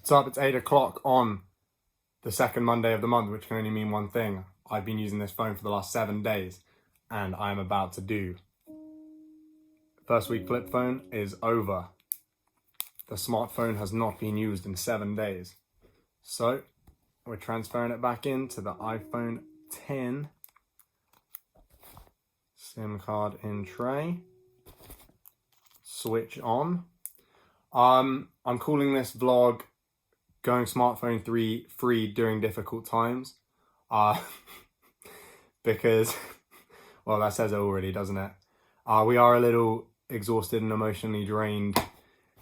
What's up? It's 8 o'clock on the second Monday of the month, which can only mean one thing. I've been using this phone for the last 7 days, and I'm about to do. First week flip phone is over. The smartphone has not been used in 7 days. So, we're transferring it back into the iPhone 10. SIM card in tray. Switch on. I'm calling this vlog Going Smartphone Free During Difficult Times. Because, well, that says it already, doesn't it? We are a little exhausted and emotionally drained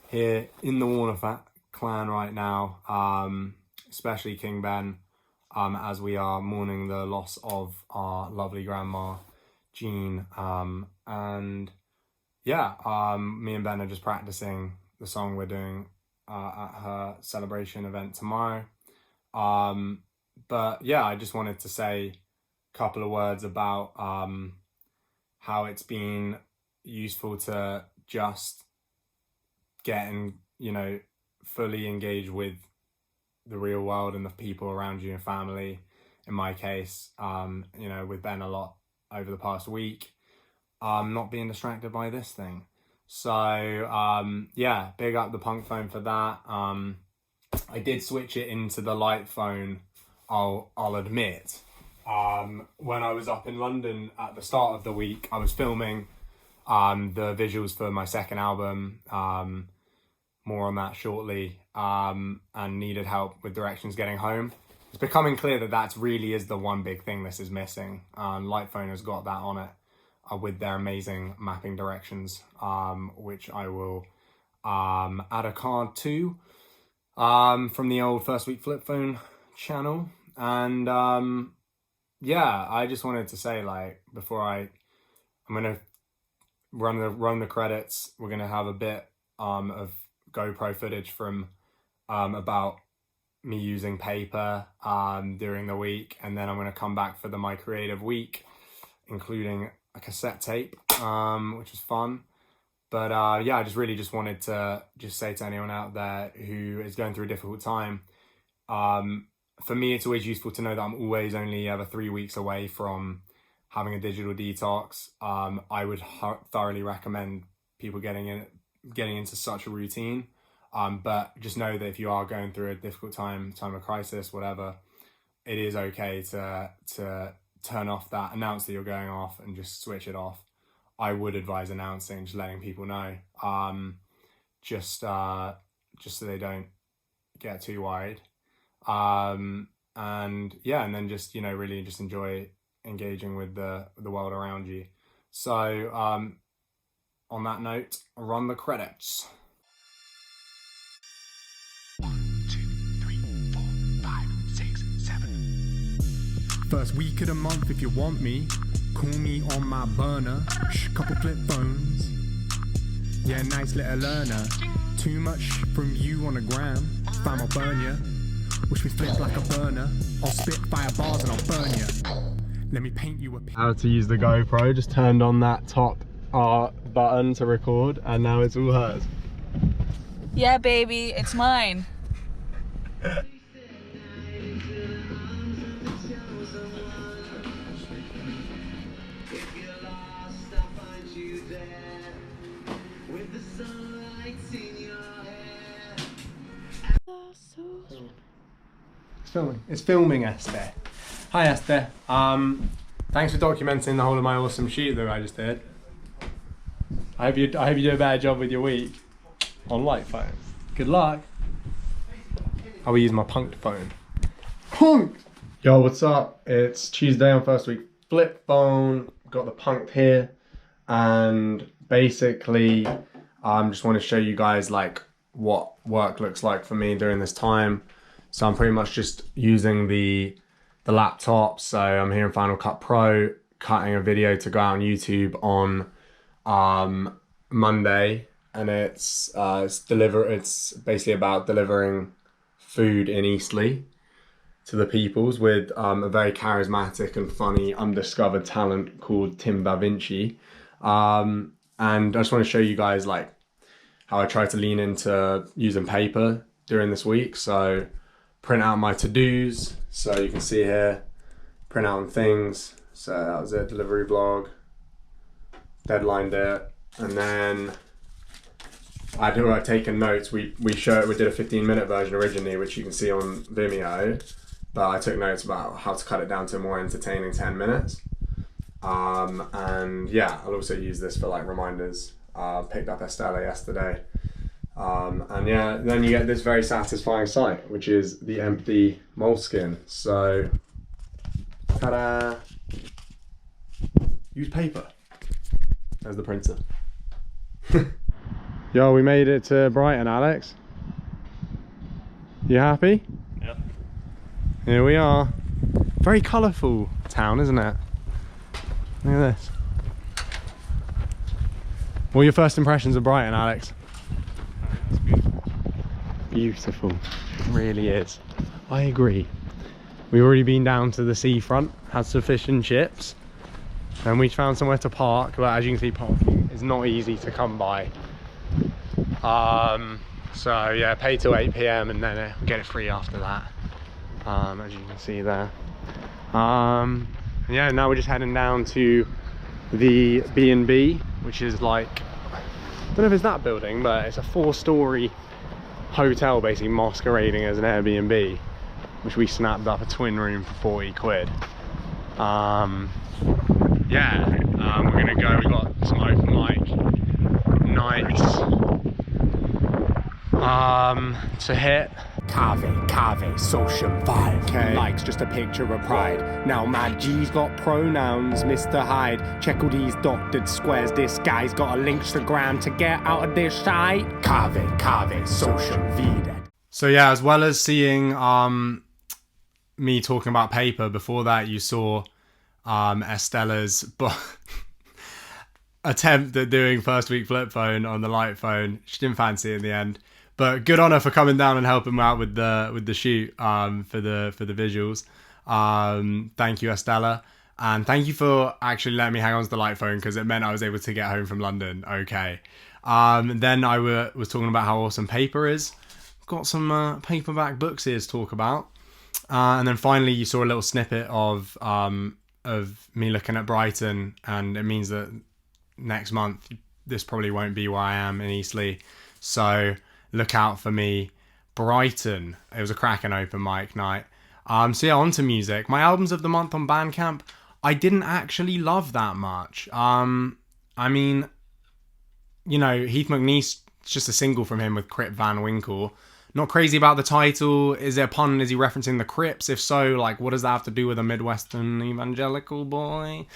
here in the Warner clan right now, especially King Ben, as we are mourning the loss of our lovely grandma, Jean. And yeah, me and Ben are just practicing the song we're doing at her celebration event tomorrow. But yeah, I just wanted to say a couple of words about how it's been useful to just get fully engage with the real world and the people around you and family. In my case, with Ben a lot over the past week, not being distracted by this thing. So yeah, big up the Punkt phone for that. I did switch it into the light phone, I'll admit. When I was up in London at the start of the week, I was filming the visuals for my second album, more on that shortly, and needed help with directions getting home. It's becoming clear that that really is the one big thing this is missing. Light phone has got that on it, with their amazing mapping directions, which I will add a card to from the old First Week Flip Phone channel. And yeah, I just wanted to say, before I'm gonna run the credits, we're gonna have a bit of GoPro footage from about me using paper during the week, and then I'm gonna come back for my creative week, including a cassette tape, which was fun. But yeah, I just wanted to say to anyone out there who is going through a difficult time, for me, it's always useful to know that I'm always only ever 3 weeks away from having a digital detox. I would thoroughly recommend people getting into such a routine. But just know that if you are going through a difficult time of crisis, whatever, it is okay to turn off that, announce that you're going off, and just switch it off. I would advise announcing, just letting people know, just so they don't get too worried. And yeah, and then just, really just enjoy engaging with the world around you. So, on that note, run the credits. 1, 2, 3, 4, 5, 6, 7. First week of the month, if you want me, call me on my burner. Couple flip phones. Yeah, nice little learner. Too much from you on the gram. Fam, I'll burn ya. Wish me flip like a burner. I'll spit fire bars and I'll burn ya. Let me paint you a picture. How to use the GoPro. Just turned on that top button to record, and now it's all hers. Yeah, baby, it's mine. It's filming, Esther. Hi, Esther. Thanks for documenting the whole of my awesome shoot that I just did. I hope you do a better job with your week on light phone. Good luck. I will use my Punkt phone. Punkt! Yo, what's up? It's Tuesday on First Week Flip Phone. Got the Punkt here, and basically, just want to show you guys what work looks like for me during this time. So I'm pretty much just using the laptop. So I'm here in Final Cut Pro, cutting a video to go out on YouTube on Monday, and it's basically about delivering food in Eastleigh to the peoples with a very charismatic and funny undiscovered talent called Tim Da Vinci. And I just want to show you guys how I try to lean into using paper during this week. So print out my to-dos. So you can see here, print out things. So that was it, delivery vlog. Deadlined it. And then I'd taken notes. We did a 15-minute version originally, which you can see on Vimeo. But I took notes about how to cut it down to a more entertaining 10 minutes. And yeah, I'll also use this for like reminders. Picked up Estella yesterday. And yeah, then you get this very satisfying sight, which is the empty moleskin. So, ta-da! Use paper. There's the printer. Yo, we made it to Brighton, Alex. You happy? Yep. Here we are. Very colourful town, isn't it? Look at this. What are your first impressions of Brighton, Alex? It's beautiful. Beautiful. It really is. I agree. We've already been down to the seafront, had some fish and chips, and we found somewhere to park. But as you can see, parking is not easy to come by. So yeah, pay till 8 PM and then get it free after that. As you can see there. Yeah, now we're just heading down to the B&B, which is like, I don't know if it's that building, but it's a 4-story hotel basically masquerading as an Airbnb, which we snapped up a twin room for 40 quid. Yeah, we're gonna go, we got some open mic nights to hit. Cave, social vibe. Okay. Likes just a picture of pride. Now my G's got pronouns, Mr. Hyde. Check all these doctored squares. This guy's got a Linkstagram to get out of this site. Cave, social vida. So yeah, as well as seeing me talking about paper, before that you saw Estella's attempt at doing first week flip phone on the light phone. She didn't fancy it in the end. But good on her for coming down and helping out with the shoot for the visuals. Thank you, Estella, and thank you for actually letting me hang on to the light phone, because it meant I was able to get home from London. Okay. Then I was talking about how awesome paper is. Got some paperback books here to talk about, and then finally you saw a little snippet of me looking at Brighton, and it means that next month this probably won't be where I am in Eastleigh. So look out for me, Brighton. It was a cracking open mic night. So yeah, on to music. My albums of the month on Bandcamp, I didn't actually love that much. I mean, you know, Heath McNeese, it's just a single from him with Crip Van Winkle. Not crazy about the title. Is there a pun? Is he referencing the Crips? If so, like, what does that have to do with a Midwestern evangelical boy?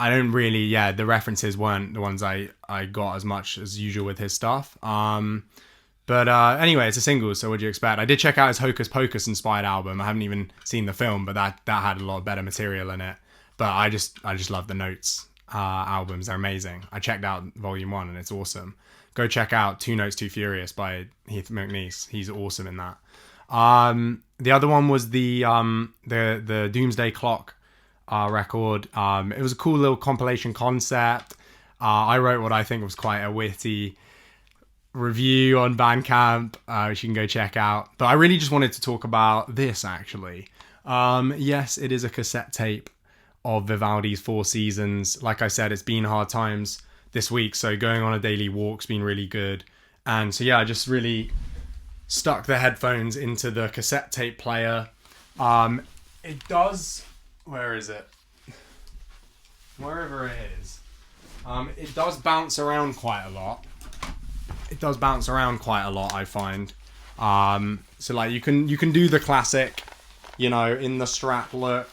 I don't really, yeah, the references weren't the ones I got as much as usual with his stuff. But anyway, it's a single, so what do you expect? I did check out his Hocus Pocus inspired album. I haven't even seen the film, but that had a lot of better material in it. But I just love the Notes albums. They're amazing. I checked out Volume 1 and it's awesome. Go check out Two Notes Too Furious by Heath McNeese. He's awesome in that. The other one was the Doomsday Clock record. It was a cool little compilation concept. I wrote what I think was quite a witty review on Bandcamp, which you can go check out. But I really just wanted to talk about this, actually. Yes, it is a cassette tape of Vivaldi's Four Seasons. Like I said, it's been hard times this week, so going on a daily walk's been really good. And so yeah, I just really stuck the headphones into the cassette tape player. It does... Where is it? Wherever it is. It does bounce around quite a lot. I find. So like you can do the classic, you know, in the strap look.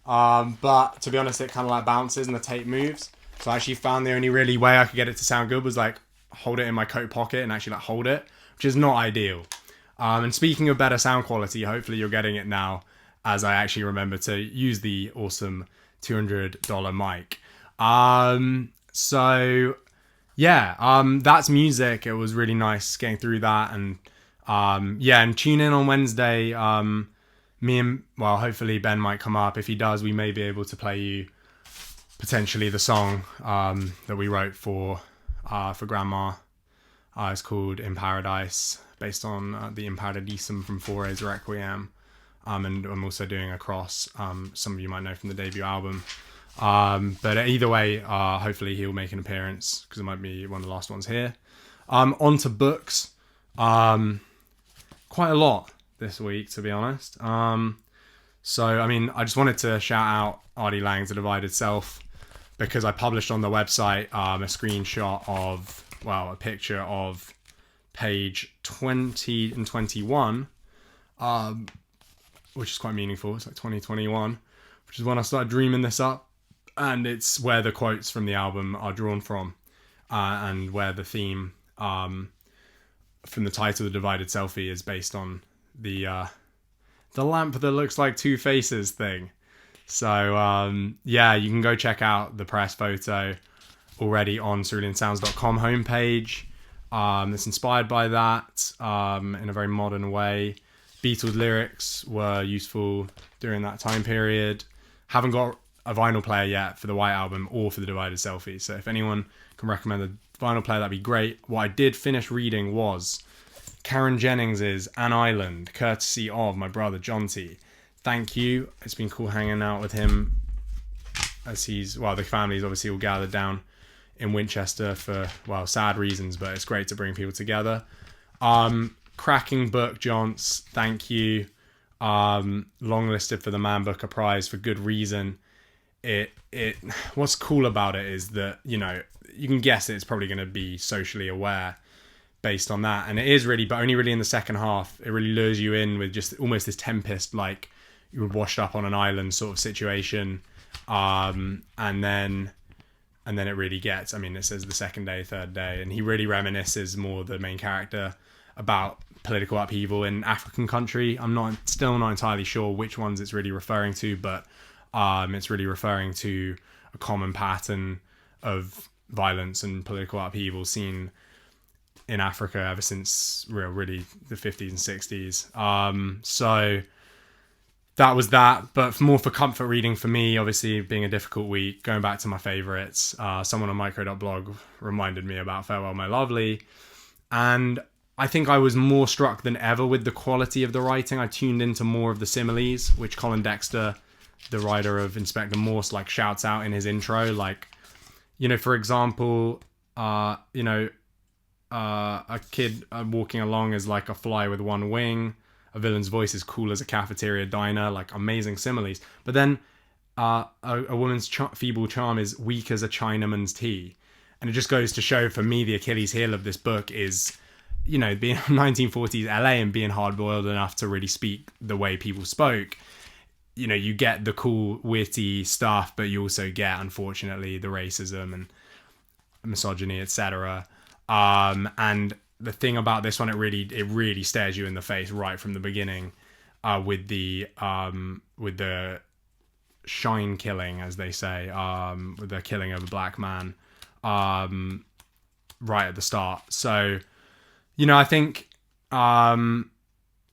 But to be honest, it kind of like bounces and the tape moves. So I actually found the only really way I could get it to sound good was like hold it in my coat pocket and actually like hold it, which is not ideal. And speaking of better sound quality, hopefully you're getting it now, as I actually remember to use the awesome $200 mic. So yeah, that's music. It was really nice getting through that, and yeah, and tune in on Wednesday. Hopefully Ben might come up. If he does, we may be able to play you potentially the song that we wrote for Grandma. It's called In Paradise, based on the In Paradisum from Fauré's Requiem. And I'm also doing Across, some of you might know from the debut album. But either way, hopefully he'll make an appearance, because it might be one of the last ones here. On to books. Quite a lot this week, to be honest. So, I mean, I just wanted to shout out R.D. Laing's The Divided Self, because I published on the website a screenshot of, a picture of page 20 and 21, which is quite meaningful. It's like 2021, which is when I started dreaming this up. And it's where the quotes from the album are drawn from, and where the theme from the title, The Divided Selfie, is based on the lamp that looks like two faces thing. So, you can go check out the press photo already on ceruleansounds.com homepage. It's inspired by that in a very modern way. Beatles lyrics were useful during that time period. Haven't got a vinyl player yet for the White Album or for the Divided Selfie, so if anyone can recommend a vinyl player, that'd be great. What I did finish reading was Karen Jennings' An Island, courtesy of my brother Jonty. Thank you. It's been cool hanging out with him, as the family's obviously all gathered down in Winchester for, sad reasons, but it's great to bring people together. Cracking book, Jonts. Thank you. Longlisted for the Man Booker Prize for good reason. What's cool about it is that, you can guess it's probably going to be socially aware based on that, and it is really, but only really in the second half. It really lures you in with just almost this Tempest, like you would washed up on an island sort of situation, and then it really gets, it says the second day, third day, and he really reminisces, more the main character, about political upheaval in African country. I'm still not entirely sure which ones it's really referring to, but it's really referring to a common pattern of violence and political upheaval seen in Africa ever since really the 50s and 60s. So that was that. But more for comfort reading for me, obviously being a difficult week, going back to my favourites. Someone on micro.blog reminded me about Farewell My Lovely. And I think I was more struck than ever with the quality of the writing. I tuned into more of the similes, which Colin Dexter, the writer of Inspector Morse, shouts out in his intro. For example, a kid walking along is like a fly with one wing. A villain's voice is cool as a cafeteria diner. Amazing similes. But then a woman's feeble charm is weak as a Chinaman's tea. And it just goes to show, for me, the Achilles heel of this book is, being 1940s LA and being hard-boiled enough to really speak the way people spoke. You get the cool, witty stuff, but you also get, unfortunately, the racism and misogyny, etc. And the thing about this one, it really stares you in the face right from the beginning, with the shine killing, as they say, with the killing of a black man, right at the start. So, I think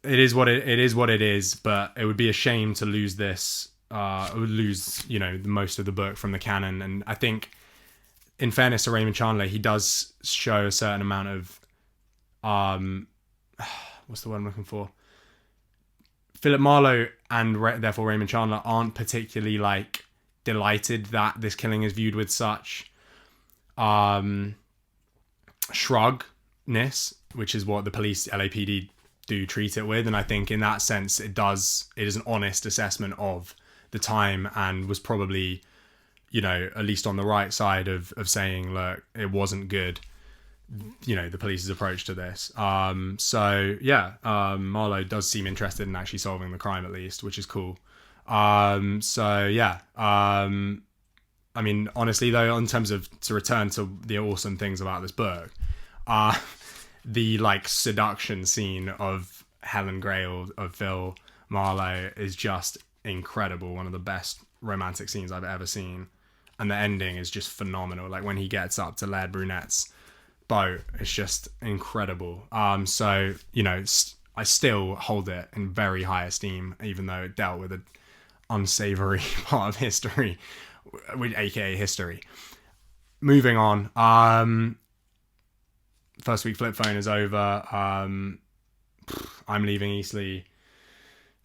it is what it is, but it would be a shame to lose this. It would lose, most of the book from the canon. And I think, in fairness to Raymond Chandler, he does show a certain amount of, what's the word I'm looking for? Philip Marlowe and therefore Raymond Chandler aren't particularly delighted that this killing is viewed with such shruggness, which is what the police, LAPD, do treat it with. And I think in that sense it is an honest assessment of the time, and was probably, at least on the right side of saying, look, it wasn't good, the police's approach to this. Marlowe does seem interested in actually solving the crime, at least, which is cool. Honestly though, in terms of, to return to the awesome things about this book, the seduction scene of Helen Gray of Phil Marlowe is just incredible. One of the best romantic scenes I've ever seen, and the ending is just phenomenal. When he gets up to Laird Brunette's boat, it's just incredible. I still hold it in very high esteem, even though it dealt with an unsavory part of history, aka history. Moving on. first week flip phone is over. I'm leaving Eastleigh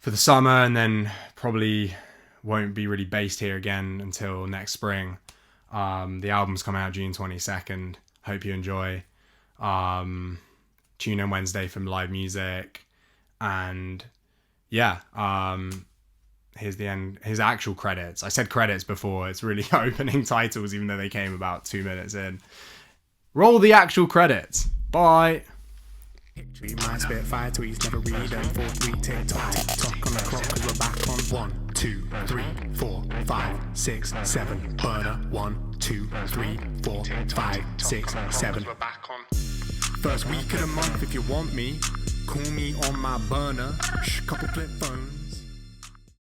for the summer, and then probably won't be really based here again until next spring. The album's coming out June 22nd. Hope you enjoy. Tune in Wednesday for live music. And yeah, here's the end. His actual credits. I said credits before. It's really opening titles, even though they came about 2 minutes in. Roll the actual credits. Bye. We might spit fire tweets, never read them. Fourth week TikTok on the clock, cause we're back on 1, 2, 3, 4, 5, 6, 7. Burner 1, 2, 3, 4, 5, 6, 7. We're back on. First week of the month, if you want me, call me on my burner. Shh, couple flip phones.